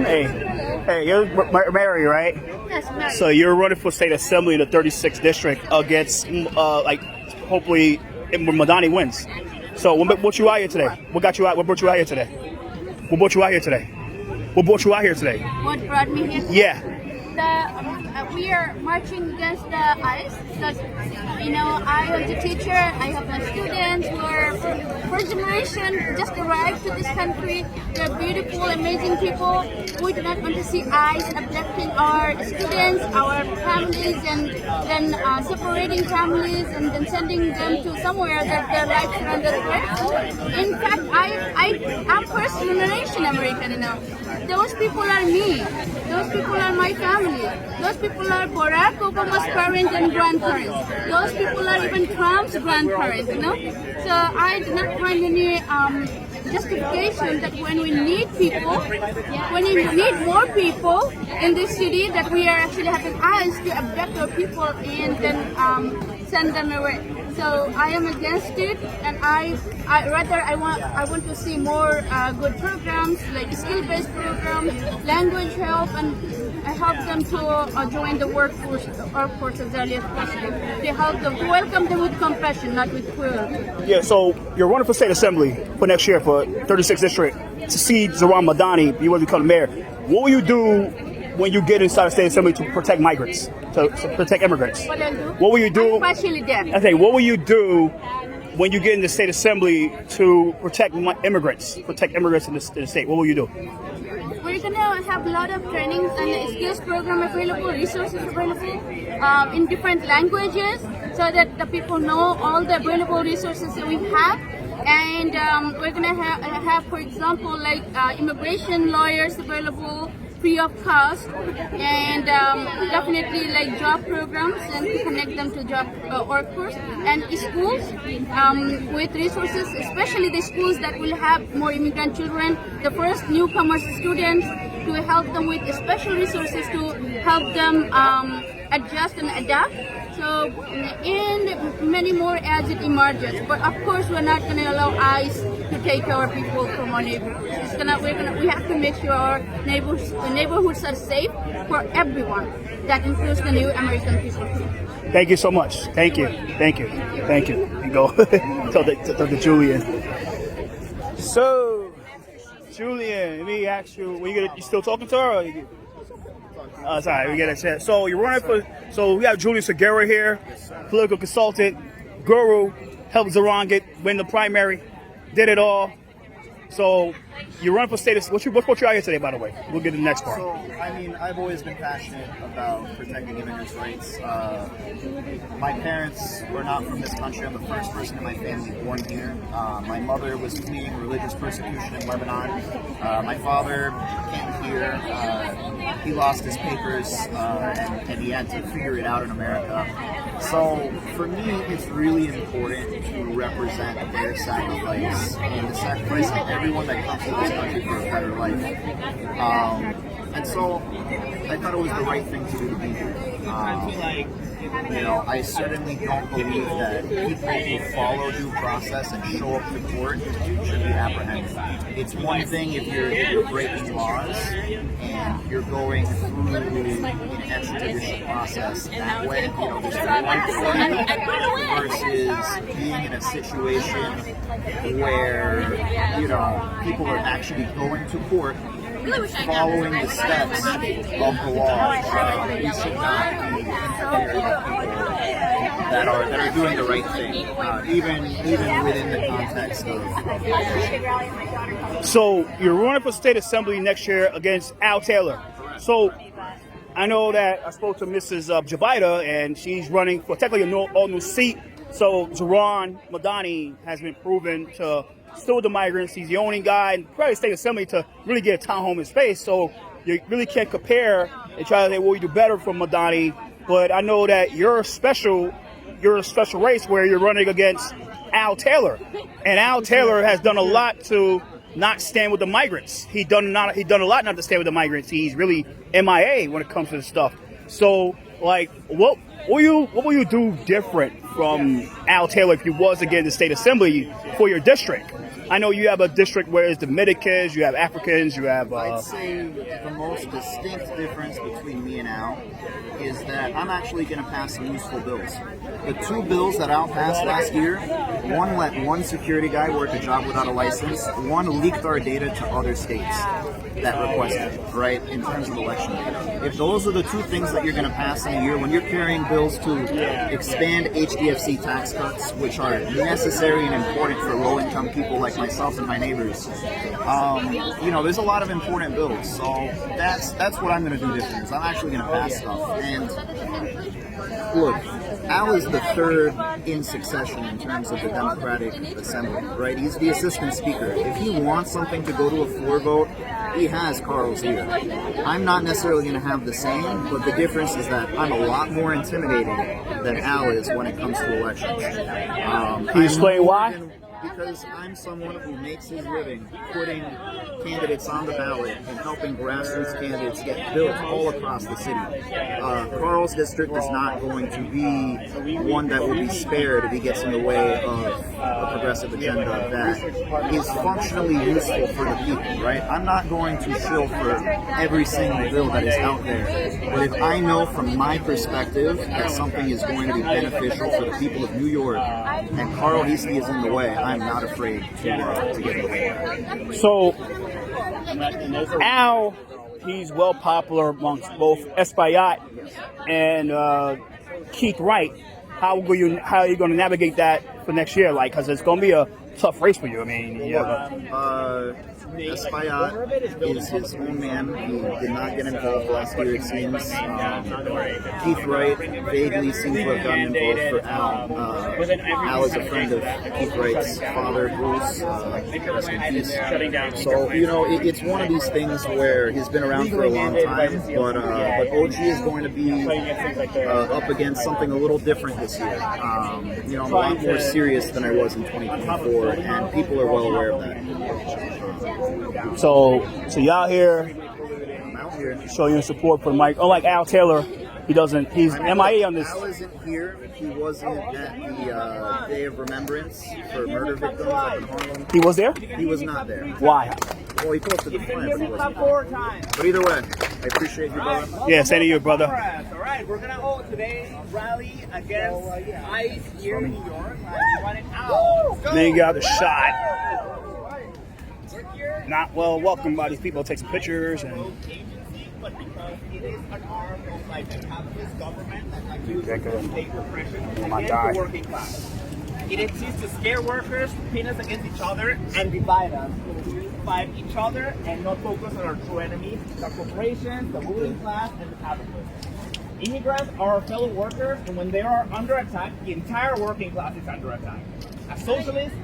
Hey, you're Mary, right? Yes, Mary. So you're running for state assembly in the 36th district against, hopefully, Madani wins. So what brought you out here today? What got you out? What brought you out here today? What brought you out here today? What brought you out here today? What brought me here? Yeah. We are marching against the ICE because, I was a teacher. I have my students who are first generation, just arrived to this country. They're beautiful, amazing people. We do not want to see ICE abducting our students, our families, and then separating families and then sending them to somewhere that their lives are under threat. In fact, I'm first generation American, Those people are me. Those people are my family. Those people are Barack Obama's parents and grandparents. Those people are even Trump's grandparents, So I do not find any justification that when we need people, when we need more people in this city, that we are actually having eyes to abduct our people and then send them away. So I am against it, and I want to see more good programs like skill-based programs, language help, and I help them to join the workforce as early as possible. They help them, to welcome them with compassion, not with cruelty. Yeah, so you're running for state assembly for next year for 36th district to see Zoran Madani, you want to become mayor. What will you do when you get inside the state assembly to protect migrants, to protect immigrants? What I'll do? What will you do? I'm partially deaf. I think, what will you do when you get in the state assembly to protect immigrants in the state? What will you do? We're going to have a lot of trainings and skills program available, resources available in different languages so that the people know all the available resources that we have. And we're going to have, for example, like immigration lawyers available free of cost, and definitely like job programs and to connect them to job workforce, and schools with resources, especially the schools that will have more immigrant children, the first newcomer students, to help them with special resources to help them adjust and adapt. So, and many more as it emerges. But of course, we're not going to allow ICE to take our people from our neighborhoods. We have to make sure our neighborhoods are safe for everyone. That includes the new American people. Thank you so much. Thank you. And go tell the Julien. So, Julien, let me ask you: you still talking to her? Or sorry, we get a chance. So you're running for. So we have Julien Segura here, political consultant, guru, helped Zoran win the primary, did it all. So you're running for status. What brought you out here today, by the way? We'll get to the next part. So, I've always been passionate about protecting immigrants' rights. My parents were not from this country. I'm the first person in my family born here. My mother was fleeing religious persecution in Lebanon. My father came here. He lost his papers, and he had to figure it out in America. So, for me, it's really important to represent their sacrifice and the sacrifice of everyone that comes to this country for a better life. And so I thought it was the right thing to do to be here. I certainly don't believe that people who follow due process and show up to court should be apprehended. It's one thing if you're breaking laws and you're going through an extrajudicial process that way, there's one thing versus being in a situation where, people are actually going to court following the steps of the law. We should not be interfering with people that are doing the right thing, even within the context of. So you're running for state assembly next year against Al Taylor. So I know that I spoke to Mrs. JOABIDA, and she's running for technically an all-new seat. So Zoran Madani has been proven to still with the migrants. He's the only guy in probably state assembly to really get a town home in space. So you really can't compare and try to say, well, you do better from Madani. But I know that you're a special race where you're running against Al Taylor. And Al Taylor has done a lot to not stand with the migrants. He done a lot not to stand with the migrants. He's really MIA when it comes to this stuff. So, what will you do different from Al Taylor if you was again in the state assembly for your district? I know you have a district where it's Dominicans, you have Africans, you have. I'd say the most distinct difference between me and Al is that I'm actually going to pass some useful bills. The two bills that Al passed last year, one let one security guy work a job without a license, one leaked our data to other states that requested, right, in terms of election data. If those are the two things that you're going to pass in a year, when you're carrying bills to expand HDFC tax cuts, which are necessary and important for low-income people like myself and my neighbors, there's a lot of important bills. So that's what I'm going to do different. Is I'm actually going to pass stuff. And look, Al is the third in succession in terms of the Democratic Assembly, right? He's the assistant speaker. If he wants something to go to a floor vote, he has Carl's ear. I'm not necessarily going to have the same, but the difference is that I'm a lot more intimidating than Al is when it comes to elections. Can you explain why? Because I'm someone who makes his living putting candidates on the ballot and helping grassroots candidates get built all across the city. Carl's district is not going to be one that will be spared if he gets in the way of a progressive agenda that is functionally useful for the people, right? I'm not going to shill for every single bill that is out there, but if I know from my perspective that something is going to be beneficial for the people of New York and Carl Heastie is in the way, I'm not afraid to get in the way. So, Al, he's well popular amongst both Espaillat and Keith Wright. How are you going to navigate that for next year? Like, because it's going to be a tough race for you. I mean, Espaillat is his own man. He did not get involved last year, it seems. Keith Wright vaguely seems to have gotten involved for Al. Al is a friend of Keith Wright's father, Bruce. Rest in peace. So, it's one of these things where he's been around for a long time, but OG is going to be up against something a little different this year. I'm a lot more serious than I was in 2024, and people are well aware of that. So y'all here I'm out here. showing your support for Mike. Unlike Al Taylor, he's MIA on this. Al isn't here. He wasn't at the Day of Remembrance for murder victims up in Harlem. He was there? He was not there. Why? Well, he posted the plan, but he wasn't there. But either way, I appreciate you, brother. Yeah, same to you, brother. All right, we're gonna hold today's rally against ICE here in New York. Running out. Then you got the shot. Not well welcomed by these people. Take some pictures and. But because it is an arm of like the capitalist government that uses state repression against the working class. It exists to scare workers, pin us against each other, and divide us. We fight each other and not focus on our true enemy, the corporations, the ruling class, and the capitalists. Immigrants are our fellow workers, and when they are under attack, the entire working class is under attack. As socialists,